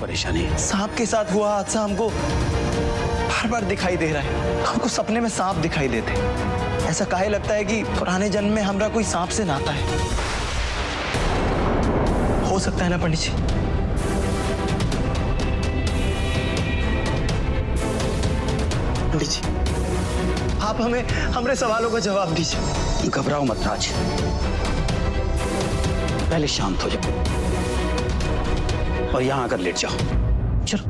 परेशानी है? सांप के साथ हुआ हादसा हमको बार बार दिखाई दे रहा है। हमको सपने में सांप दिखाई देते। ऐसा काहे लगता है कि पुराने जन्म में हमरा कोई सांप से नाता है। हो सकता है ना पंडित जी? पंडित जी, आप हमें हमारे सवालों का जवाब दीजिए। घबराओ मत राज, पहले शांत हो जाओ और यहां आकर लेट जाओ। चलो।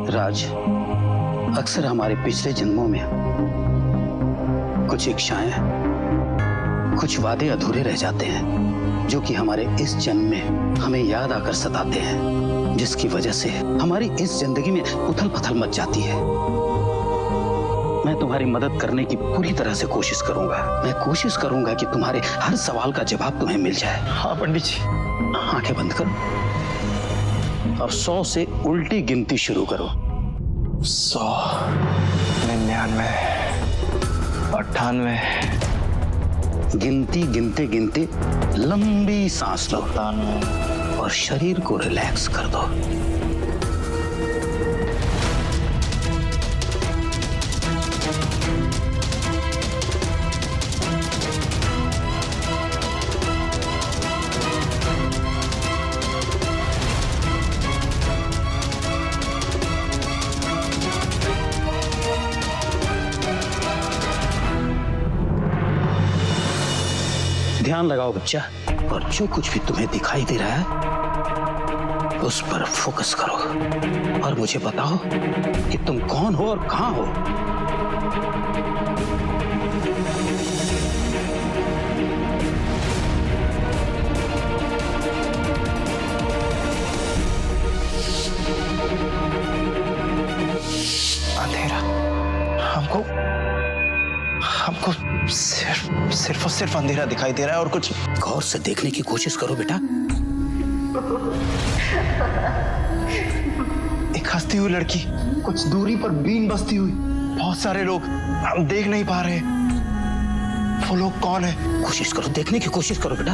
राज, अक्सर हमारे पिछले जन्मों में कुछ इच्छाएं, कुछ वादे अधूरे रह जाते हैं जो कि हमारे इस जन्म में हमें याद आकर सताते हैं, जिसकी वजह से हमारी इस जिंदगी में उथल पुथल मच जाती है। मैं तुम्हारी मदद करने की पूरी तरह से कोशिश करूंगा। मैं कोशिश करूंगा कि तुम्हारे हर सवाल का जवाब तुम्हें मिल जाए। हाँ पंडित जी। आंखें बंद करो और 100 से उल्टी गिनती शुरू करो। 100, 99, 98। गिनती गिनते गिनते लंबी सांस लो 97 और शरीर को रिलैक्स कर दो। ध्यान लगाओ बच्चा, और जो कुछ भी तुम्हें दिखाई दे रहा है उस पर फोकस करो और मुझे बताओ कि तुम कौन हो और कहां हो। अंधेरा। हमको सिर्फ और सिर्फ अंधेरा दिखाई दे रहा है और कुछ। गौर से देखने की कोशिश करो बेटा। एक हंसती हुई लड़की, कुछ दूरी पर बीन बजती हुई, बहुत सारे लोग, हम देख नहीं पा रहे। वो लोग कौन है? कोशिश करो, देखने की कोशिश करो बेटा।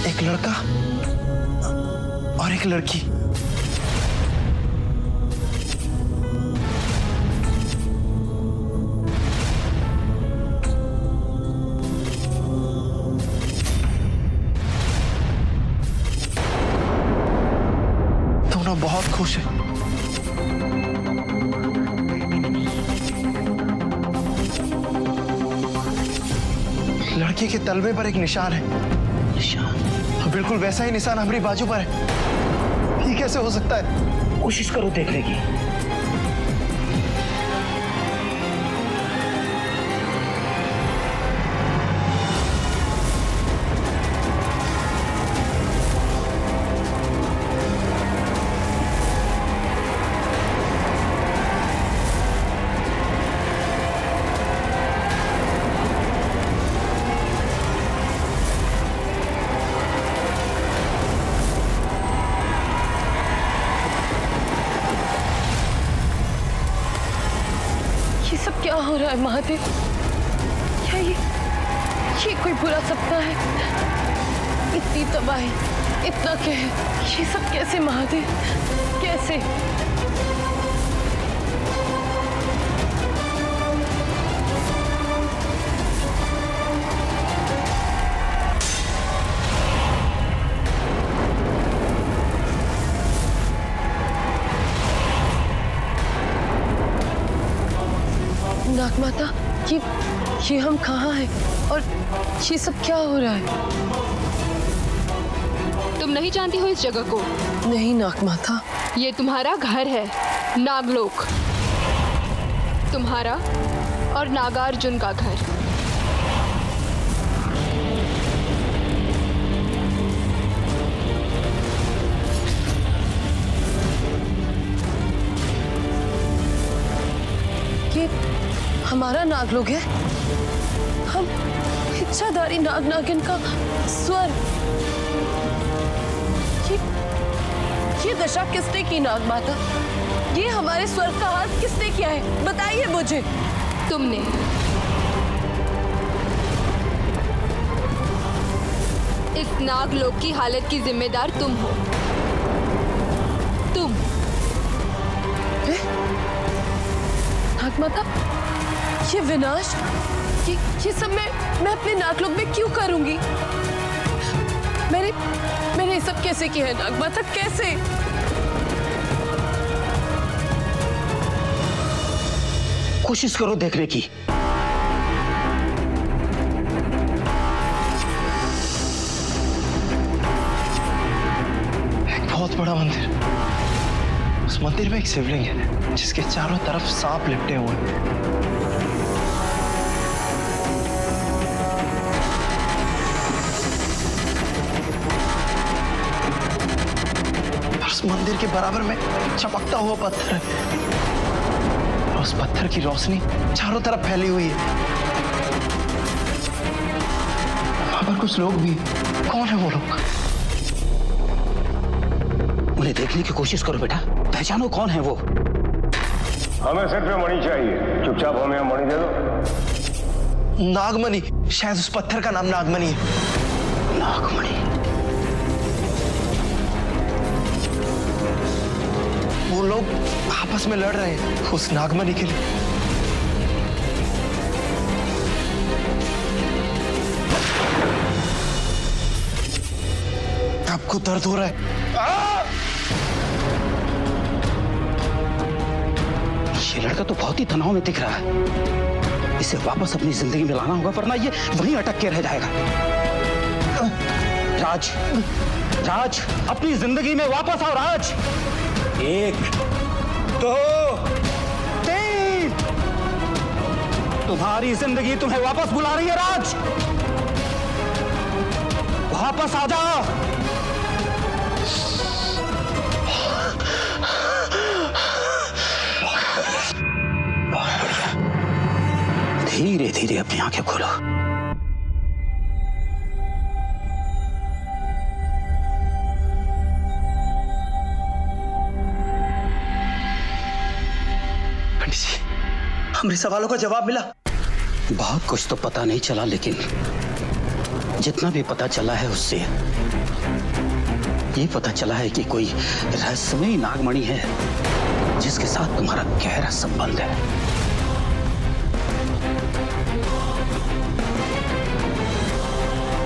एक लड़का और एक लड़की। दोनों बहुत खुश है। लड़की के तलवे पर एक निशान है। निशान? बिल्कुल वैसा ही निशान हमारी बाजू पर है। ये कैसे हो सकता है? कोशिश करो देखने की। ये सब क्या हो रहा है महादेव? क्या ये कोई बुरा सपना है? इतनी तबाही, इतना कहर, ये सब कैसे महादेव? कैसे? नागमाता, ये हम कहाँ हैं और ये सब क्या हो रहा है? तुम नहीं जानती हो इस जगह को? नहीं नागमाता। ये तुम्हारा घर है, नागलोक। तुम्हारा और नागार्जुन का घर। ये हमारा नागलोक है। हम इच्छाधारी नाग नागिन का स्वर। ये दशा किसने की नागमाता? ये हमारे स्वर्ग का हाथ किसने किया है? बताइए मुझे। तुमने। इस नागलोक की हालत की जिम्मेदार तुम हो। तुम। नागमाता, ये विनाश, ये सब मैं अपने नागलोक में क्यों करूंगी? मैंने ये सब कैसे किया है नागमाता, कैसे? कोशिश करो देखने की। एक बहुत बड़ा मंदिर, उस मंदिर में एक शिवलिंग है जिसके चारों तरफ सांप लिपटे हुए हैं। उस मंदिर के बराबर में चमकता हुआ पत्थर है, और उस पत्थर की रोशनी चारों तरफ फैली हुई है। वहां पर कुछ लोग भी। कौन है वो लोग? उन्हें देखने की कोशिश करो बेटा, पहचानो कौन है वो। हमें सिर पे मणि चाहिए, चुपचाप हमें मणि दे दो। नागमणि, शायद उस पत्थर का नाम नागमणि है। नागमणि? वो लोग आपस में लड़ रहे हैं उस नागमणि के लिए। आपको दर्द हो रहा है? ये लड़का तो बहुत ही तनाव में दिख रहा है। इसे वापस अपनी जिंदगी में लाना होगा, वरना ये वहीं अटक के रह जाएगा। राज, राज, अपनी जिंदगी में वापस आओ राज। 1 2 3। तुम्हारी जिंदगी तुम्हें वापस बुला रही है राज, वापस आ जाओ। धीरे धीरे अपनी आंखें खोलो। पंडित जी, हमारे सवालों का जवाब मिला? बहुत कुछ तो पता नहीं चला, लेकिन जितना भी पता चला है उससे ये पता चला है कि कोई रहस्यमयी नागमणि है जिसके साथ तुम्हारा गहरा संबंध है।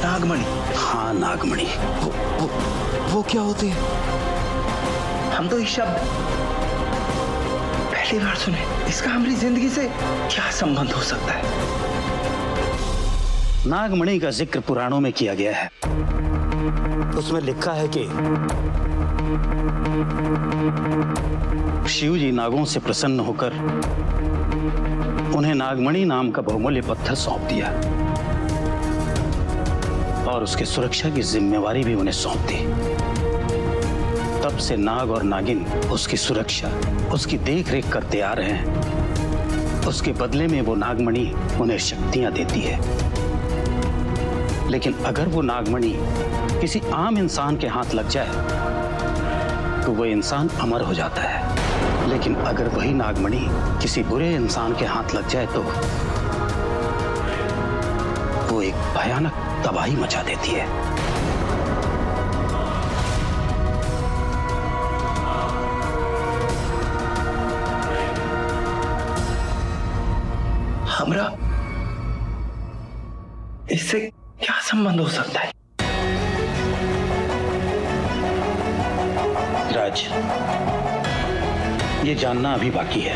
नागमणि? हाँ, नागमणि। वो क्या होती है? हम तो ये शब्द पहली बार सुने। इसका हमारी जिंदगी से क्या संबंध हो सकता है? नागमणि का जिक्र पुराणों में किया गया है। उसमें लिखा है कि शिव जी नागों से प्रसन्न होकर उन्हें नागमणि नाम का बहुमूल्य पत्थर सौंप दिया और उसकी सुरक्षा की जिम्मेवारी भी उन्हें सौंप दी। तब से नाग और नागिन उसकी सुरक्षा, उसकी देख रेख करते आ रहे हैं। उसके बदले में वो नागमणि उन्हें शक्तियां देती है। लेकिन अगर वो नागमणि किसी आम इंसान के हाथ लग जाए तो वो इंसान अमर हो जाता है। लेकिन अगर वही नागमणि किसी बुरे इंसान के हाथ लग जाए तो वो एक भयानक तबाही मचा देती है। हमरा इससे क्या संबंध हो सकता है? राज, ये जानना अभी बाकी है।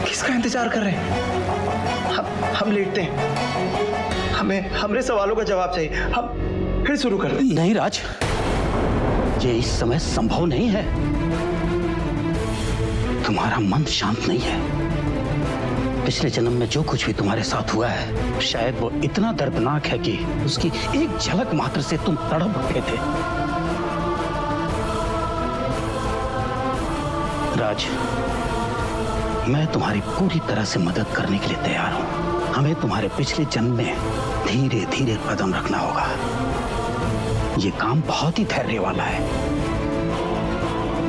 किसका इंतजार कर रहे हैं? हम लेटते हैं। हमें हमारे सवालों का जवाब चाहिए। हम फिर शुरू करते हैं। नहीं राज, ये इस समय संभव नहीं है। तुम्हारा मन शांत नहीं है। पिछले जन्म में जो कुछ भी तुम्हारे साथ हुआ है शायद वो इतना दर्दनाक है कि उसकी एक झलक मात्र से तुम तड़प उठे थे। राज, मैं तुम्हारी पूरी तरह से मदद करने के लिए तैयार हूं। हमें तुम्हारे पिछले जन्म में धीरे धीरे कदम रखना होगा। ये काम बहुत ही धैर्य वाला है।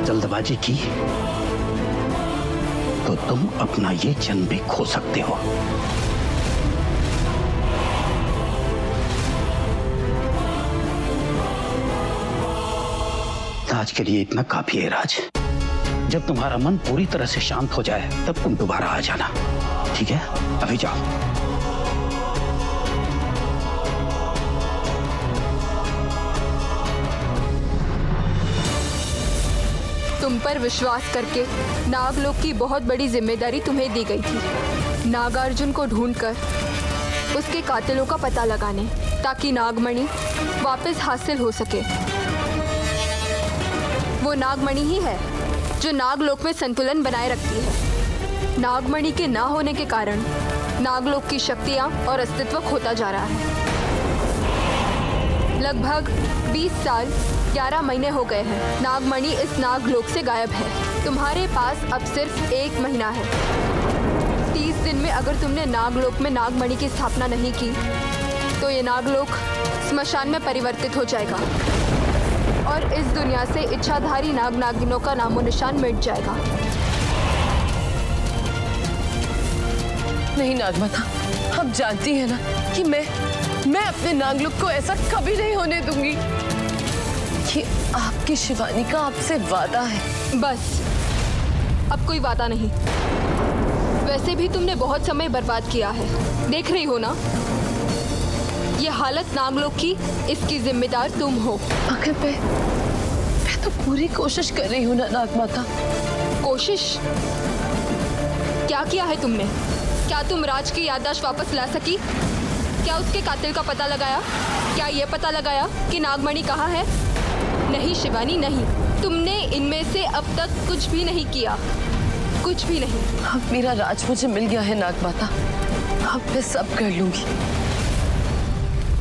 जल्दबाजी की तो तुम अपना ये जन्म भी खो सकते हो। आज के लिए इतना काफी है राज। जब तुम्हारा मन पूरी तरह से शांत हो जाए तब तुम दोबारा आ जाना, ठीक है? अभी जाओ। तुम पर विश्वास करके नागलोक की बहुत बड़ी जिम्मेदारी तुम्हें दी गई थी, नागार्जुन को ढूंढकर उसके कातिलों का पता लगाने, ताकि नागमणि वापस हासिल हो सके। वो नागमणि ही है जो नागलोक में संतुलन बनाए रखती है। नागमणि के ना होने के कारण नागलोक की शक्तियां और अस्तित्व खोता जा रहा है। लगभग 20 साल 11 महीने हो गए हैं नागमणि इस नागलोक से गायब है। तुम्हारे पास अब सिर्फ 1 महीना है। 30 दिन में अगर तुमने नागलोक में नागमणि की स्थापना नहीं की तो ये नागलोक स्मशान में परिवर्तित हो जाएगा और इस दुनिया से इच्छाधारी नाग नागिनों का नामो निशान मिट जाएगा। नहीं नागमाता, आप जानती हैं ना कि मैं अपने नागलोक को ऐसा कभी नहीं होने दूंगी। ये आपकी शिवानी का आपसे वादा है। बस अब कोई वादा नहीं। वैसे भी तुमने बहुत समय बर्बाद किया है, देख रही हो ना। ये हालत नागलोक की, इसकी जिम्मेदार तुम हो। आखिर मैं तो पूरी कोशिश कर रही हूँ ना नागमाता। कोशिश? क्या किया है तुमने? क्या तुम राज की याददाश्त वापस ला सकी? क्या उसके कातिल का पता लगाया? क्या ये पता लगाया कि नागमणि कहाँ है? नहीं शिवानी, नहीं। तुमने इनमें से अब तक कुछ भी नहीं किया, कुछ भी नहीं। अब मेरा राज मुझे मिल गया है नागमाता, अब मैं सब कर लूंगी।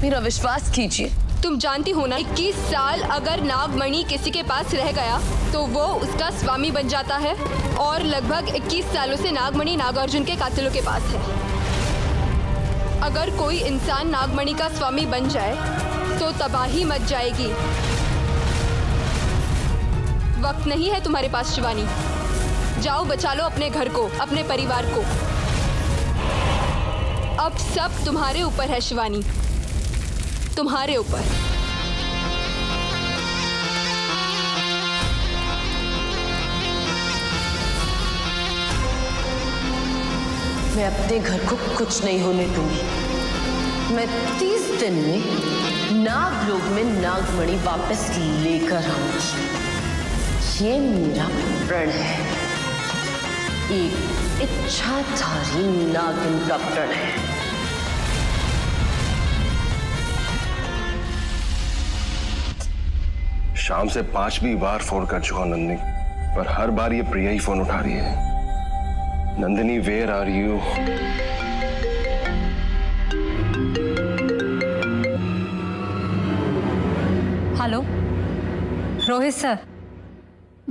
मेरा विश्वास कीजिए। तुम जानती हो ना, 21 साल अगर नागमणि किसी के पास रह गया तो वो उसका स्वामी बन जाता है, और लगभग 21 सालों से नागमणि नागार्जुन के कातिलों के पास है। अगर कोई इंसान नागमणि का स्वामी बन जाए तो तबाही मच जाएगी। वक्त नहीं है तुम्हारे पास शिवानी। जाओ बचा लो अपने घर को, अपने परिवार को। अब सब तुम्हारे ऊपर है शिवानी, तुम्हारे ऊपर। मैं अपने घर को कुछ नहीं होने दूंगी। मैं 30 दिन में नागलोक में नागमणि वापस लेकर आऊंगी। ये मेरा प्रण है, एक इच्छाधारी नागिन का प्रण है। शाम से 5वीं बार फोन कर चुका नंदिनी, पर हर बार ये प्रिया ही फोन उठा रही है। Nandini, where are you? Hello Rohit sir,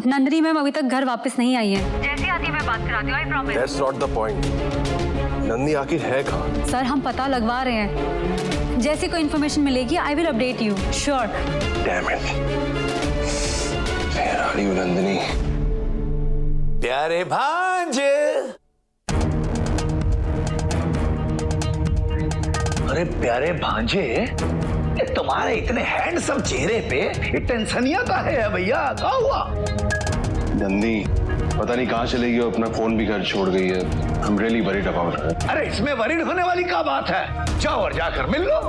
Nandini ma'am अभी तक घर वापस नहीं आई है। जैसे आती मैं बात करा दी, I promise. That's not the point. Nandini आखिर है कहाँ? सर हम पता लगवा रहे हैं, जैसी कोई इन्फॉर्मेशन मिलेगी I will update you, sure. Damn it. Where are you Nandini? प्यारे भांजे, अरे प्यारे भांजे, ये तुम्हारे इतने हैंडसम चेहरे पे ये टेंशनिया का है भैया? क्या हुआ? नंदी पता नहीं कहाँ चली गई, अपना फोन भी घर छोड़ गई है। I'm really worried about her. अरे इसमें वरीड होने वाली क्या बात है? जाओ और जाकर मिल लो।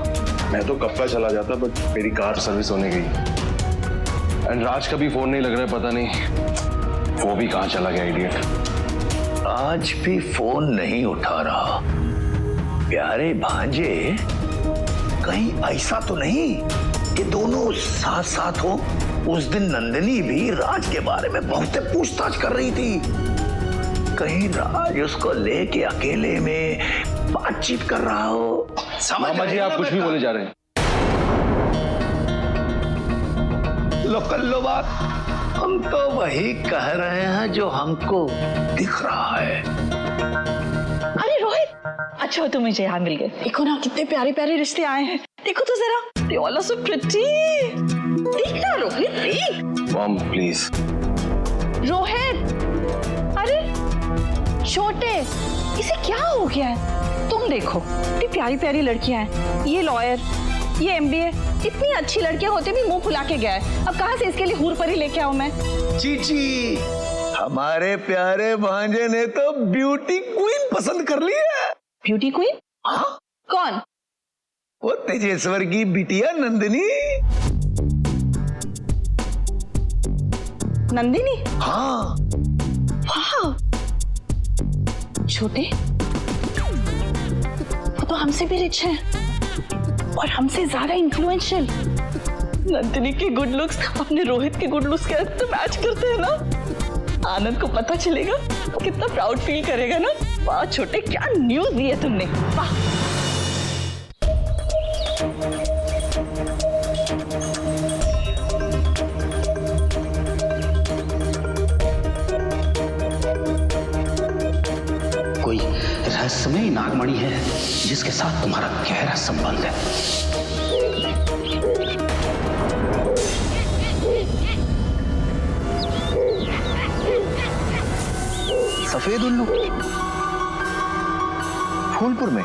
मैं तो कब का चला जाता, बट मेरी कार सर्विस होने गई। एंड राज का भी फोन नहीं लग रहा है, पता नहीं वो भी कहाँ चला गया इडियट। आज भी फोन नहीं उठा रहा। प्यारे भांजे, कहीं ऐसा तो नहीं कि दोनों साथ साथ हो? उस दिन नंदिनी भी राज के बारे में बहुत पूछताछ कर रही थी। कहीं राज उसको लेके अकेले में बातचीत कर रहा हो। मामा जी आप कुछ भी बोले जा रहे हैं। लो कर लो बात। हम तो वही कह रहे हैं जो हमको दिख रहा है। अरे रोहित, अच्छा हो तुम मुझे यहाँ मिल गए। देखो ना कितने प्यारे प्यारे रिश्ते आए हैं। देखो तो जरा, they all are so pretty। देख ना रोहित, देख। Mom please. रोहित, अरे छोटे, इसे क्या हो गया है? तुम देखो, इतनी प्यारी प्यारी लड़कियां हैं, ये लॉयर, ये एमबीए, इतनी अच्छी लड़कियां होते भी मुंह फुला के गया है। अब कहां से इसके लिए हूर परी लेके आऊं मैं? चीची, हमारे प्यारे भांजे ने तो ब्यूटी क्वीन पसंद कर ली है। Beauty queen? हाँ, कौन? वो तेजेश्वर की बिटिया नंदिनी। नंदिनी? हाँ। वाह, छोटे, वो तो हमसे भी रिच है और हमसे ज्यादा इन्फ्लुएंशियल। नंदिनी के गुड लुक्स अपने रोहित के गुड लुक्स के साथ तो मैच करते हैं ना। आनंद को पता चलेगा तो कितना प्राउड फील करेगा ना। वाह छोटे, क्या न्यूज दी है तुमने, वाह। कोई रहस्यमयी नागमणि है जिसके साथ तुम्हारा गहरा संबंध है। सफेद उल्लू फूलपुर में?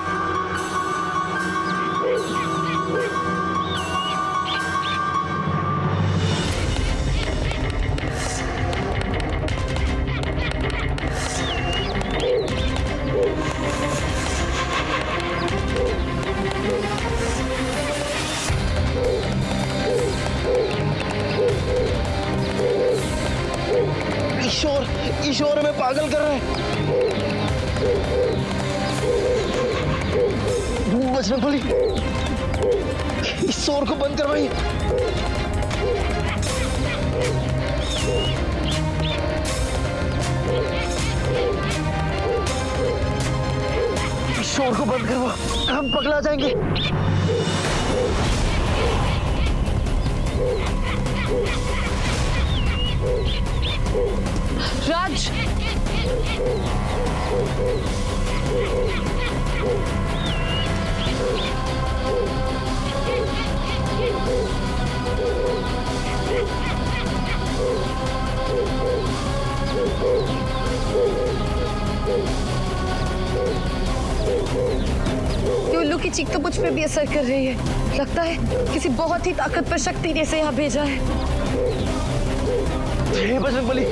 ईश्वर, ईश्वर में पागल कर रहे हैं। बजरंगबली, इस शोर को बंद करवाइए। इस शोर को बंद करवा, हम पगला जाएंगे। राज, ये उल्लू की चीख तो मुझ पे भी असर कर रही है। लगता है किसी बहुत ही ताकतवर शक्ति ने इसे यहाँ भेजा है। हे बजरंगबली,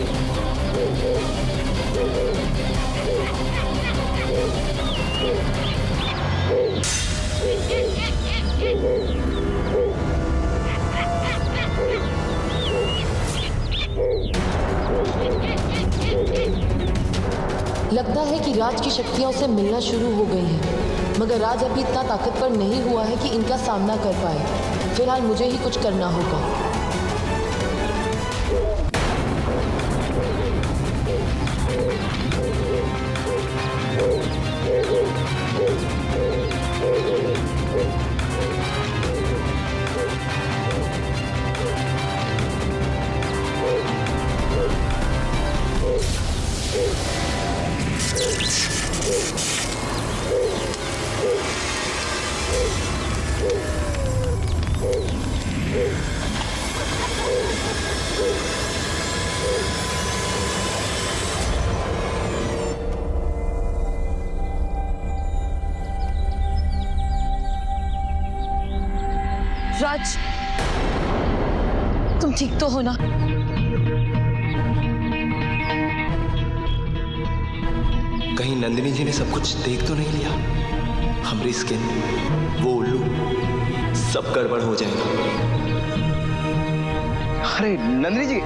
लगता है कि राज की शक्तियां उसे मिलना शुरू हो गई हैं, मगर राज अभी इतना ताकतवर नहीं हुआ है कि इनका सामना कर पाए। फिलहाल मुझे ही कुछ करना होगा। राज, तुम ठीक तो हो ना? कहीं नंदिनी जी ने सब कुछ देख तो नहीं लिया? हमारी स्किन, वो उल्लू, सब गड़बड़ हो जाएगा। अरे नंदिनी जी,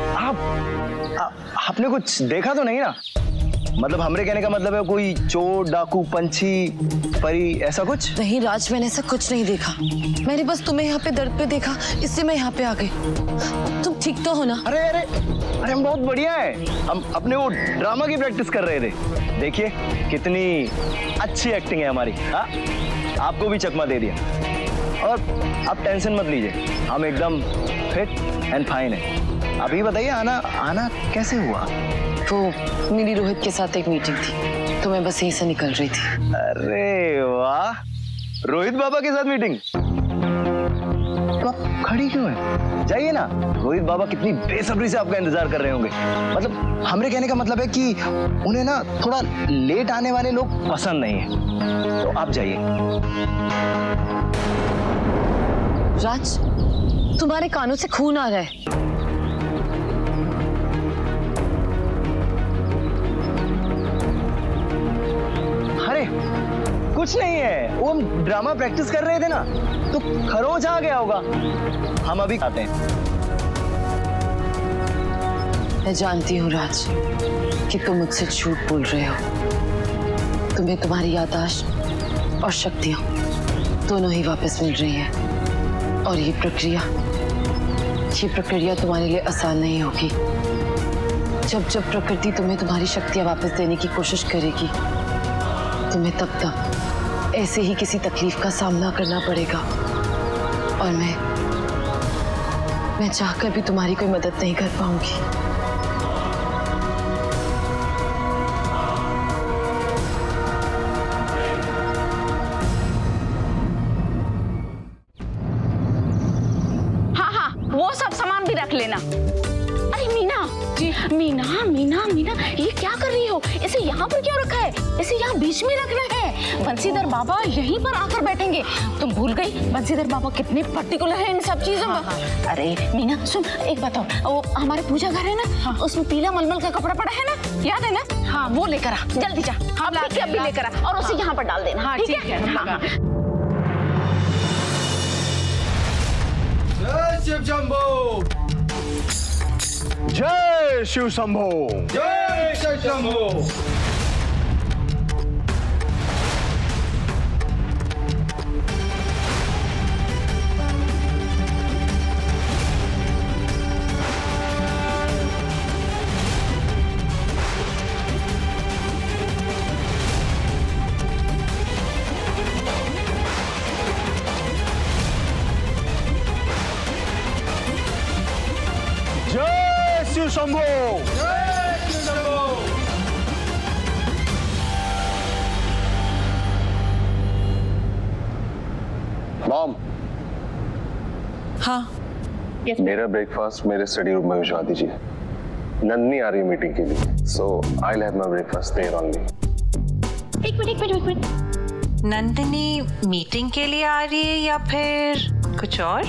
आपने कुछ देखा तो नहीं ना? मतलब हमरे कहने का मतलब है कोई चोर, डाकू, पंछी, परी, ऐसा कुछ? नहीं राज, मैंने ऐसा कुछ नहीं देखा। मैंने बस तुम्हें यहाँ पे दर्द पे देखा, इससे मैं यहाँ पे आ गई। तुम ठीक तो हो ना? अरे अरे अरे, हम बहुत बढ़िया है। हम अपने वो ड्रामा की प्रैक्टिस कर रहे थे। देखिए कितनी अच्छी एक्टिंग है हमारी। हाँ, आपको भी चकमा दे दिया। और आप टेंशन मत लीजिए, हम एकदम फिट एंड फाइन है। अभी बताइए, आना कैसे हुआ? वो मेरी रोहित के साथ एक मीटिंग थी, तो मैं बस यहीं से निकल रही थी। अरे वाह, रोहित बाबा के साथ मीटिंग? तो आप खड़ी क्यों हैं? जाइए ना, रोहित बाबा कितनी बेसब्री से आपका इंतजार कर रहे होंगे। मतलब हमरे कहने का मतलब है कि उन्हें ना थोड़ा लेट आने वाले लोग पसंद नहीं है, तो आप जाइए। राज, तुम्हारे कानों से खून आ रहा है। अरे कुछ नहीं है, वो हम ड्रामा प्रैक्टिस कर रहे थे ना, तो खरोच आ गया होगा। हम अभी खाते हैं। मैं जानती हूँ राज कि तुम मुझसे झूठ बोल रहे हो। तुम्हें तुम्हारी याददाश्त और शक्तियां दोनों ही वापस मिल रही है, और ये प्रक्रिया तुम्हारे लिए आसान नहीं होगी। जब जब प्रकृति तुम्हें तुम्हारी शक्तियां वापस देने की कोशिश करेगी, तुम्हें तब तक ऐसे ही किसी तकलीफ का सामना करना पड़ेगा, और मैं चाहकर भी तुम्हारी कोई मदद नहीं कर पाऊंगी। हाँ हाँ, वो सब सामान भी रख लेना। अरे मीना जी, मीना मीना मीना, ये क्या कर रही हो? इसे यहाँ पर क्यों रखा है? इसे यहाँ बीच में रखना है। बंसीधर बाबा यहीं पर आकर बैठेंगे। तुम भूल गई बंसीधर बाबा कितने पर्टिकुलर हैं इन सब चीजों में। अरे मीना सुन, एक बताओ, वो हमारे पूजा घर है ना, उसमें पीला मलमल का कपड़ा पड़ा है ना, याद है ना? हाँ, वो लेकर आ, जल्दी जा। हाँ, अभी लेकर आ और उसे यहाँ पर डाल देना। हाँ, ठीक है। हाँ। जय शिव शंभो, जय शिव शंभो, जय शिव शंभो। जय शिव शंभो, जय शिव शंभो। मॉम, हाँ, मेरा ब्रेकफास्ट मेरे स्टडी रूम में भिजवा दीजिए। नंदनी आ रही है मीटिंग के लिए, so I will have my breakfast there only. एक मिनट। नंदिनी मीटिंग के लिए आ रही है या फिर कुछ और?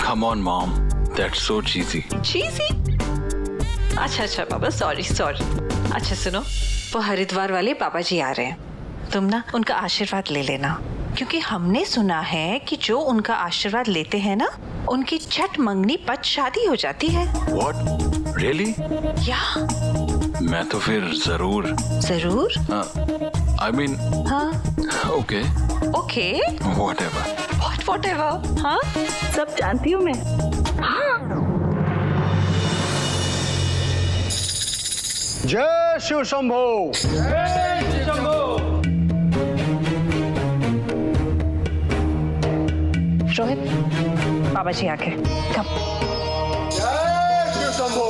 Come on, Mom. That's so cheesy. चीजी? अच्छा बाबा, सॉरी। अच्छा सुनो, वो हरिद्वार वाले बाबा जी आ रहे हैं, तुम ना उनका आशीर्वाद ले लेना, क्योंकि हमने सुना है कि जो उनका आशीर्वाद लेते हैं ना, उनकी छठ मंगनी पच शादी हो जाती है। What? Really? या मैं तो फिर जरूर। I mean, हाँ, okay. Whatever. Whatever. हाँ, सब जानती हूँ मैं। जय शिव शंभो, जय शिव शंभो। रोहित, बाबा जी आके कब? जय शिव शंभो।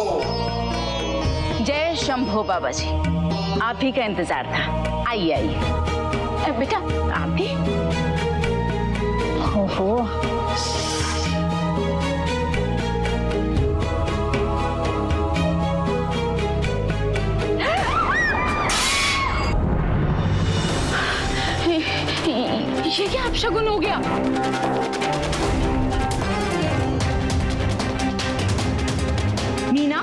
जय शंभो बाबा जी, आप ही का इंतजार था। आइए। बेटा आप भी। ओहो, ये क्या अपशगुन हो गया? मीना,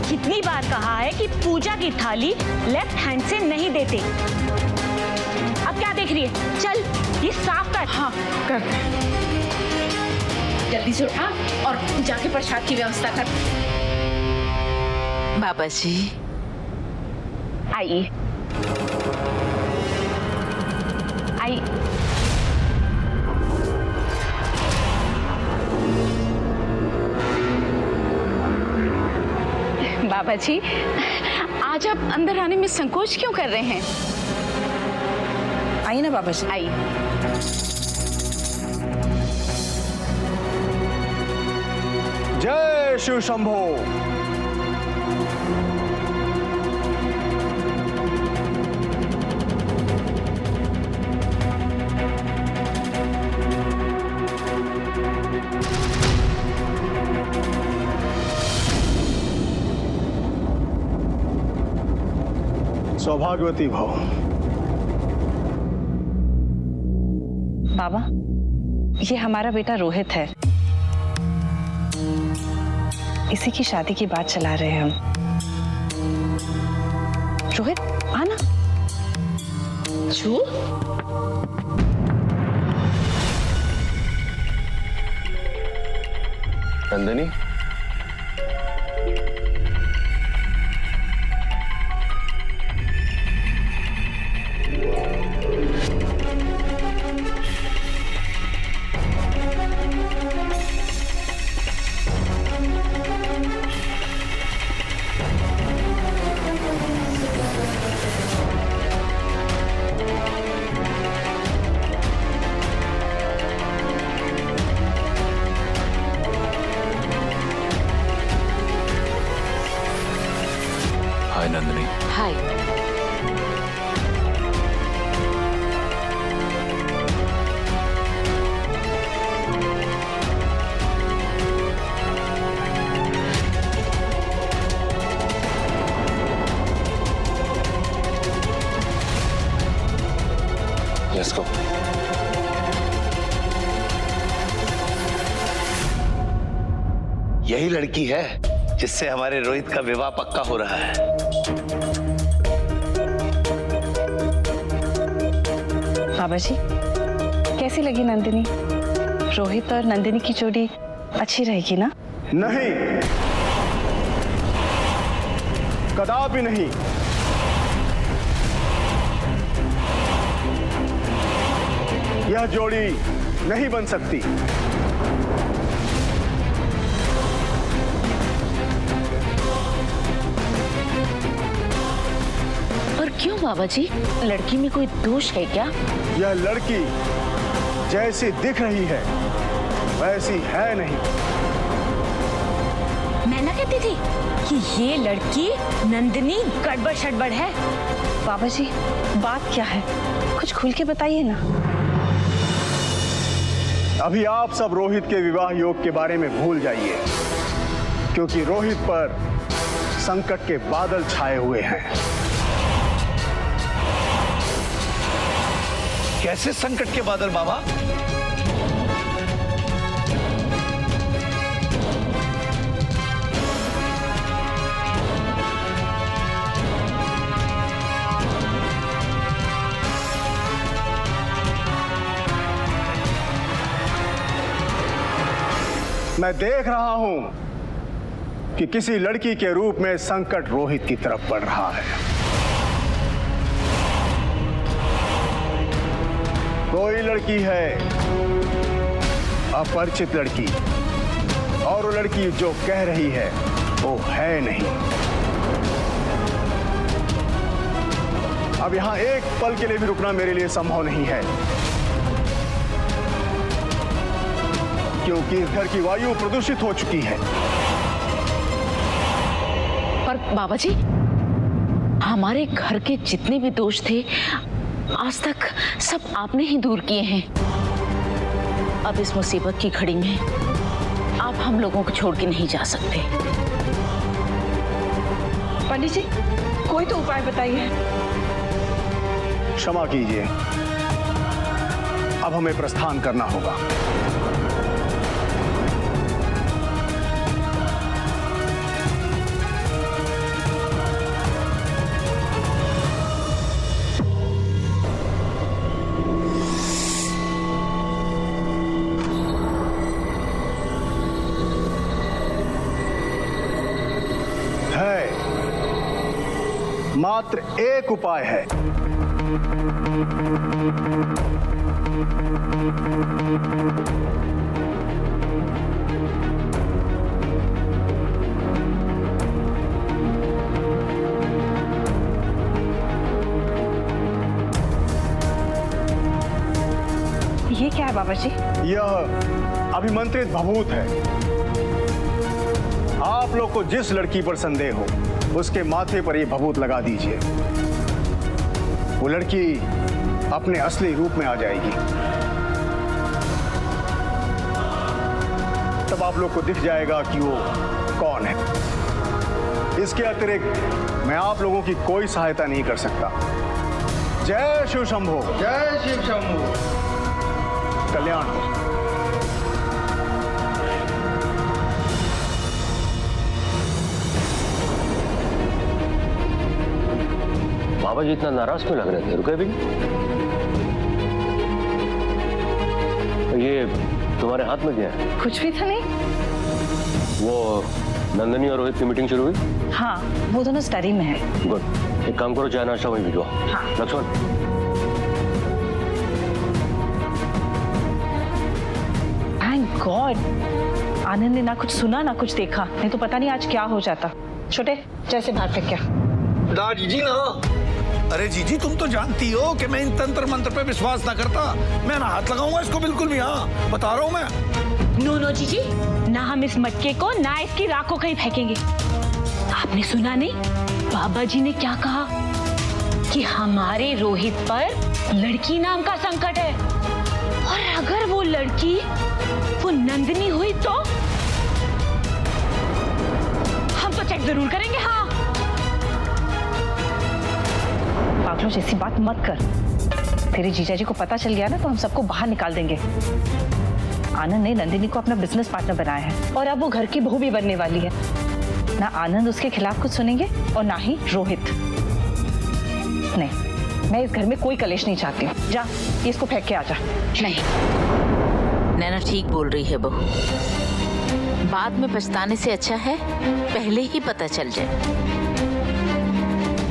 कितनी बार कहा है कि पूजा की थाली लेफ्ट हैंड से नहीं देते। अब क्या देख रही है? चल ये साफ कर। हाँ, कर। जल्दी से उठा और जाके प्रसाद की व्यवस्था कर। बाबा जी आइए। बाबा जी, आज आप अंदर आने में संकोच क्यों कर रहे हैं? आइए ना बाबा जी। आइए। जय शिव शंभो। सौभाग्यवती भव। बाबा, ये हमारा बेटा रोहित है। इसी की शादी की बात चला रहे हैं हम। रोहित, आना। छू? Nandini, hi Nandini. Hi. Let's go. यही लड़की है जिससे हमारे रोहित का विवाह पक्का हो रहा है। बाबा जी, कैसी लगी नंदिनी? रोहित और नंदिनी की जोड़ी अच्छी रहेगी ना? नहीं, कदापि नहीं। यह जोड़ी नहीं बन सकती। और क्यों बाबा जी? लड़की में कोई दोष है क्या? यह लड़की जैसी दिख रही है वैसी है नहीं। मैं ना कहती थी कि ये लड़की नंदिनी गड़बड़ शड़बड़ है। बाबा जी, बात क्या है? कुछ खुल के बताइए ना। अभी आप सब रोहित के विवाह योग के बारे में भूल जाइए, क्योंकि रोहित पर संकट के बादल छाए हुए हैं। कैसे संकट के बादल बाबा? मैं देख रहा हूं कि किसी लड़की के रूप में संकट रोहित की तरफ बढ़ रहा है। कोई लड़की है, अपरिचित लड़की, और वो लड़की जो कह रही है वो है नहीं। अब यहां एक पल के लिए भी रुकना मेरे लिए संभव नहीं है, क्योंकि इस घर की वायु प्रदूषित हो चुकी है। पर बाबा जी, हमारे घर के जितने भी दोष थे आज तक सब आपने ही दूर किए हैं। अब इस मुसीबत की घड़ी में आप हम लोगों को छोड़ के नहीं जा सकते। पंडित जी, कोई तो उपाय बताइए। क्षमा कीजिए, अब हमें प्रस्थान करना होगा। मात्र एक उपाय है। ये क्या है बाबा जी? यह अभिमंत्रित भभूत है। आप लोग को जिस लड़की पर संदेह हो उसके माथे पर यह भभूत लगा दीजिए। वो लड़की अपने असली रूप में आ जाएगी। तब आप लोग को दिख जाएगा कि वो कौन है। इसके अतिरिक्त मैं आप लोगों की कोई सहायता नहीं कर सकता। जय शिव शंभो। जय शिव शंभो। कल्याण हो। बाबा जी इतना नाराज क्यों लग रहे थे? रुके भी नहीं। ये तुम्हारे हाथ में क्या है? कुछ भी था नहीं। वो नंदनी और रोहित की मीटिंग शुरू हुई? हाँ, वो दोनों स्टडी में है। गुड। एक काम करो, चाय नाश्ता वहीं भिजवाओ। हाँ। लक्ष्मण। थैंक गॉड आनंद ने ना कुछ सुना ना कुछ देखा, नहीं तो पता नहीं आज क्या हो जाता। छोटे जैसे बाहर फेंक क्या? जीजी ना। अरे जीजी तुम तो जानती हो कि मैं इन तंत्र मंत्र पे विश्वास ना करता। मैं ना हाथ लगाऊंगा इसको बिल्कुल भी। हाँ बता रहा हूँ मैं। नो नो जीजी, ना हम इस मटके को ना इसकी राख को कहीं फेंकेंगे। आपने सुना नहीं बाबा जी ने क्या कहा कि हमारे रोहित पर लड़की नाम का संकट है, और अगर वो लड़की वो नंदिनी हुई तो हम तो चेक जरूर करेंगे। हाँ पागलों जैसी बात मत कर। तेरे जीजा जी को पता चल गया ना तो हम सबको बाहर निकाल देंगे। आनंद ने नंदिनी को अपना बिजनेस पार्टनर बनाया है और अब वो घर की बहू भी बनने वाली है। ना आनंद उसके खिलाफ कुछ सुनेंगे और ना ही रोहित। नहीं, मैं इस घर में कोई कलेश नहीं चाहती हूँ। जा इसको फेंक के आ जा। नहीं, नैना ठीक बोल रही है बहू। बाद में पछताने से अच्छा है पहले ही पता चल जाए।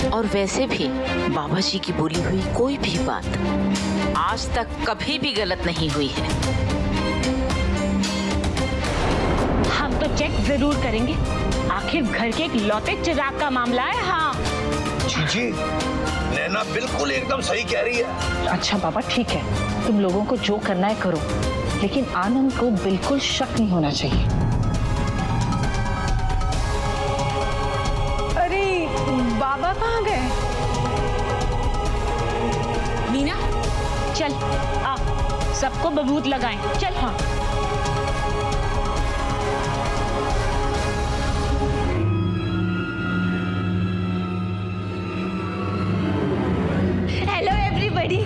और वैसे भी बाबा जी की बोली हुई कोई भी बात आज तक कभी भी गलत नहीं हुई है। हम तो चेक जरूर करेंगे, आखिर घर के एक लौते चिराग का मामला है। हाँ जीजी नैना बिल्कुल एकदम सही कह रही है। अच्छा बाबा ठीक है, तुम लोगों को जो करना है करो, लेकिन आनंद को बिल्कुल शक नहीं होना चाहिए। अरे बाबा कहाँ गए? मीना चल आ, सबको बबूत लगाएं। चल। हाँ hello everybody,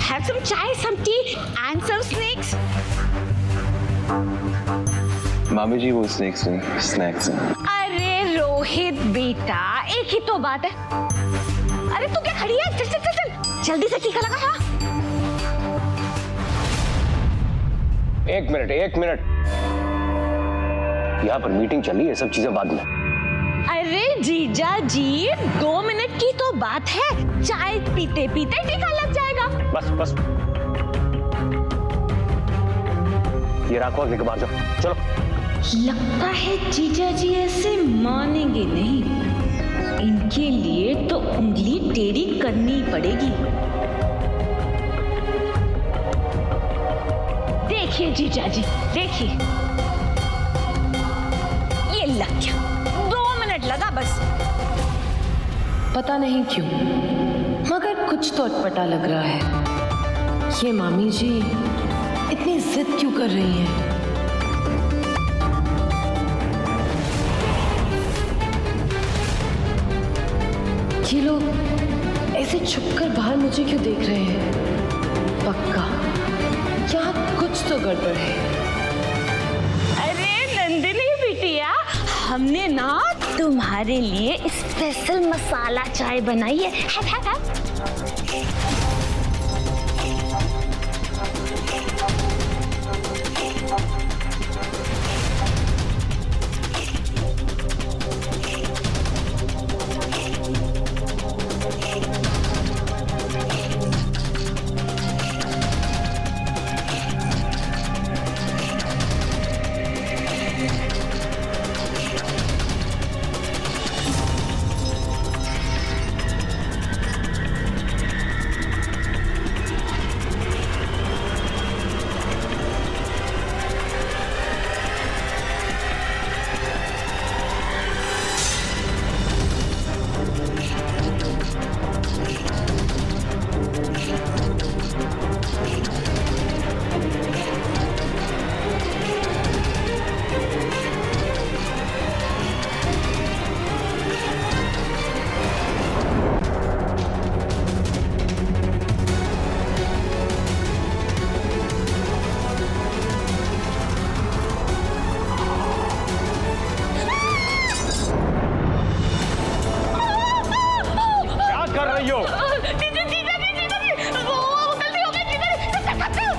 have some chai, some tea and some snacks. मामी जी वो स्नैक्स नहीं, स्नैक्स हैं। अरे रोहित बेटा एक ही तो बात है। अरे तू क्या खड़ी है? चल चल चल चल जल्दी से टीका लगा। हाँ एक मिनट, यहाँ पर मीटिंग चल रही है, सब चीजें बाद में। अरे जीजा जी 2 मिनट की तो बात है, चाय पीते पीते टीका लग जाएगा। बस ये राखो, आगे के बाहर जाओ। चलो। लगता है जीजा जी ऐसे मानेंगे नहीं, इनके लिए तो उंगली टेढ़ी करनी पड़ेगी। देखिए जीजा जी देखिए, ये लग गया। 2 मिनट लगा बस। पता नहीं क्यों मगर कुछ तो अटपटा लग रहा है। ये मामी जी इतनी जिद क्यों कर रही हैं? ये लोग ऐसे छुपकर बाहर मुझे क्यों देख रहे हैं? पक्का यहाँ कुछ तो गड़बड़ है। अरे नंदिनी बिटिया, हमने ना तुम्हारे लिए स्पेशल मसाला चाय बनाई है।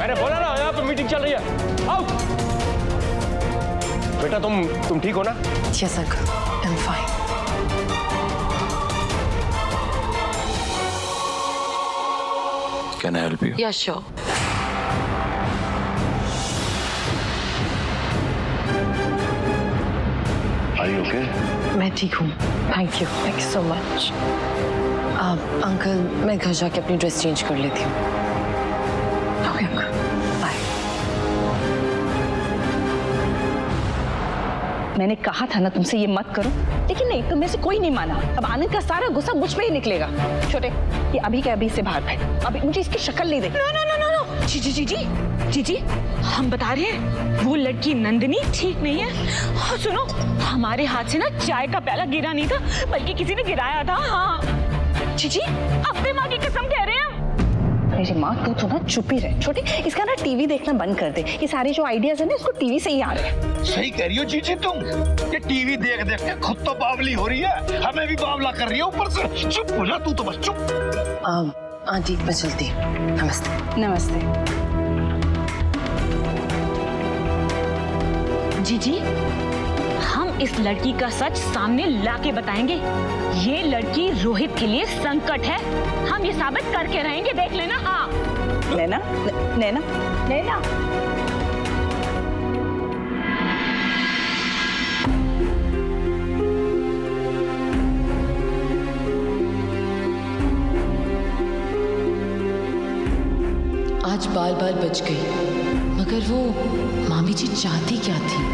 मैंने बोला ना यहाँ पे मीटिंग चल रही है, आओ। बेटा तुम ठीक हो ना? Yes, uncle. I'm fine. Can I help you? Yeah, sure. Are you okay? मैं ठीक हूँ. Thank you. Thank you so much. Uncle, मैं घर जाके अपनी ड्रेस चेंज कर लेती हूँ. Okay, uncle. Bye. मैंने कहा था ना तुमसे ये मत करो, लेकिन नहीं, तुम में से कोई नहीं माना. अब आनंद का सारा गुस्सा मुझ पे ही निकलेगा. छोटे, ये अभी के अभी से बाहर भाग. अभी मुझे इसकी शक्ल नहीं देखी. नो. जी, हम बता रहे हैं वो लड़की नंदिनी ठीक नहीं है. हाँ सुनो, हमारे हाथ से ना चाय का प्याला गिरा नहीं था, बल्कि किसी ने गिराया था. हाँ जी, अपने माँ की कसम कह रहे हैं हम. मेरी माँ तो ना चुप ही रहे. छोटे, इसका ना टीवी देखना बंद कर दे. ये सारे जो आइडियाज है ना, इसको टीवी से ही आ रहे हैं. सही कह रही हो जीजी तुम, ये टीवी देख देख के खुद तो बावली हो रही है, हमें भी बावला कर रही है ऊपर से. चुप हो जा तू तो, बस चुप. आंटी, मैं चलती हूँ. नमस्ते. जी, हम इस लड़की का सच सामने लाके बताएंगे. ये लड़की रोहित के लिए संकट है. हम ये साबित करके रहेंगे, देख लेना. हाँ नैना. आज बाल बच गई, मगर वो मामी जी चाहती क्या थी?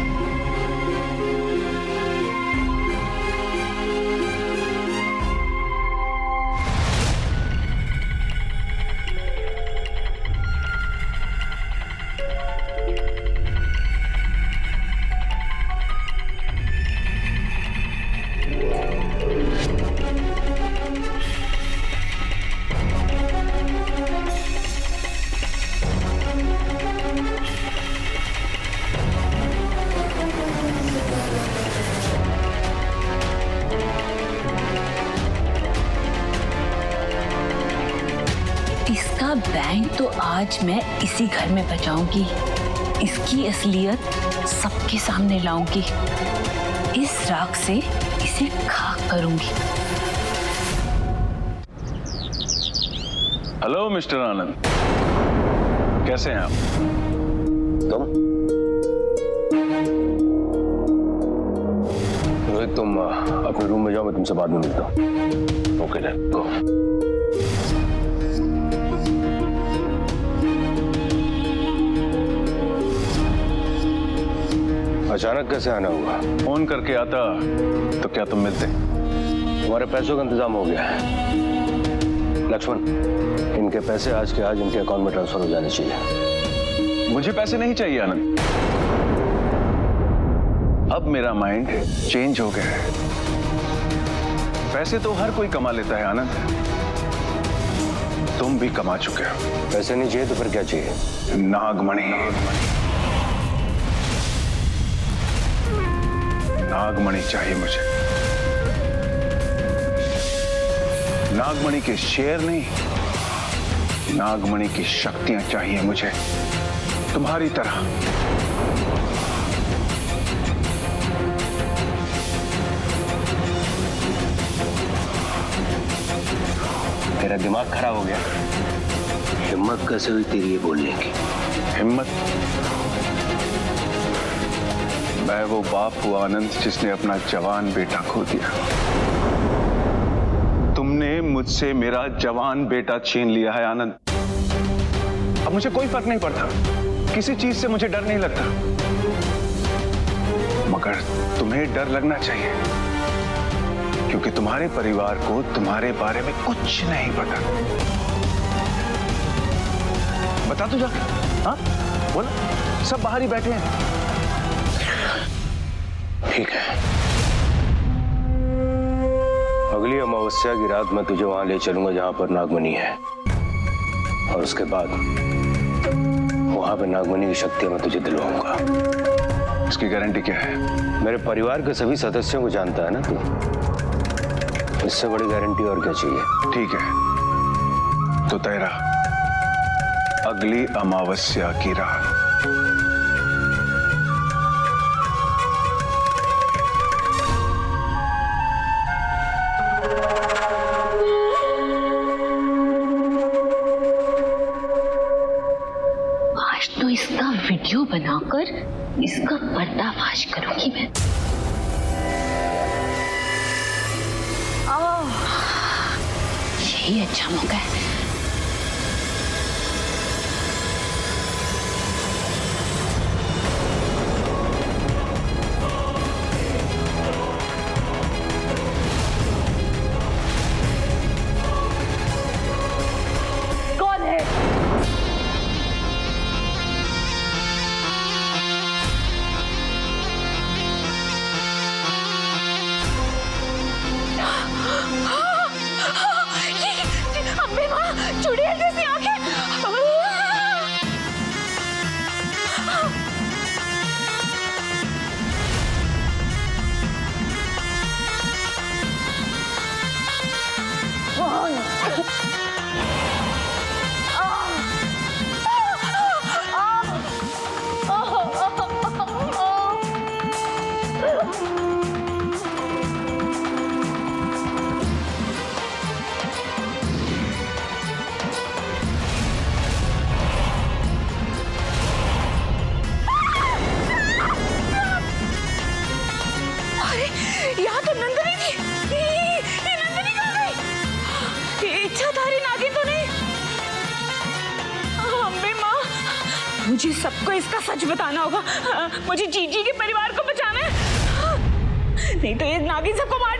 इसका बैंक तो आज मैं इसी घर में बचाऊंगी. इसकी असलियत सबके सामने लाऊंगी. इस राख से इसे खाक करूंगी. हेलो मिस्टर आनंद, कैसे हैं आप? रोहित तुम अपने रूम में जाओ, मैं तुमसे बाद में मिलता हूँ. ओके देन, गो. अचानक कैसे आना हुआ? फोन करके आता तो क्या तुम मिलते? तुम्हारे पैसों का इंतजाम हो गया है. लक्ष्मण, इनके पैसे आज के आज इनके अकाउंट में ट्रांसफर हो जाने चाहिए. मुझे पैसे नहीं चाहिए आनंद. अब मेरा माइंड चेंज हो गया है. पैसे तो हर कोई कमा लेता है आनंद, तुम भी कमा चुके हो. पैसे नहीं चाहिए तो फिर क्या चाहिए? नागमणि. नागमणि चाहिए मुझे. नागमणि के शेर नहीं, नागमणि की शक्तियां चाहिए मुझे, तुम्हारी तरह. तेरा दिमाग खराब हो गया. हिम्मत कैसे हुई तेरी ये बोलने की? हिम्मत? मैं वो बाप हुआ आनंद जिसने अपना जवान बेटा खो दिया. तुमने मुझसे मेरा जवान बेटा छीन लिया है आनंद. अब मुझे कोई फर्क नहीं पड़ता, किसी चीज से मुझे डर नहीं लगता, मगर तुम्हें डर लगना चाहिए, क्योंकि तुम्हारे परिवार को तुम्हारे बारे में कुछ नहीं पता. बता तू जाके. हाँ बोल, सब बाहर ही बैठे हैं. ठीक है, अगली अमावस्या की रात मैं तुझे वहां ले चलूंगा जहां पर नागमणि है, और उसके बाद वहां पर नागमणि की शक्तियां मैं तुझे दिलवाऊंगा. इसकी गारंटी क्या है? मेरे परिवार के सभी सदस्यों को जानता है ना तू, इससे बड़ी गारंटी और क्या चाहिए? ठीक है, तो तेरा अगली अमावस्या की रात। आज तो इसका वीडियो बनाकर इसका पर्दाफाश करूंगी मैं। यही अच्छा मौका है। कौन है? अम्बे माँ, चुड़ैल जैसी आंखें। यहाँ तो नंदिनी थी। ये नंदिनी कहाँ गई? ये इच्छाधारी नागिन तो नहीं? अम्बे माँ, मुझे सबको इसका सच बताना होगा। मुझे जीजी के परिवार को बचाना है, नहीं तो ये नागिन सबको मार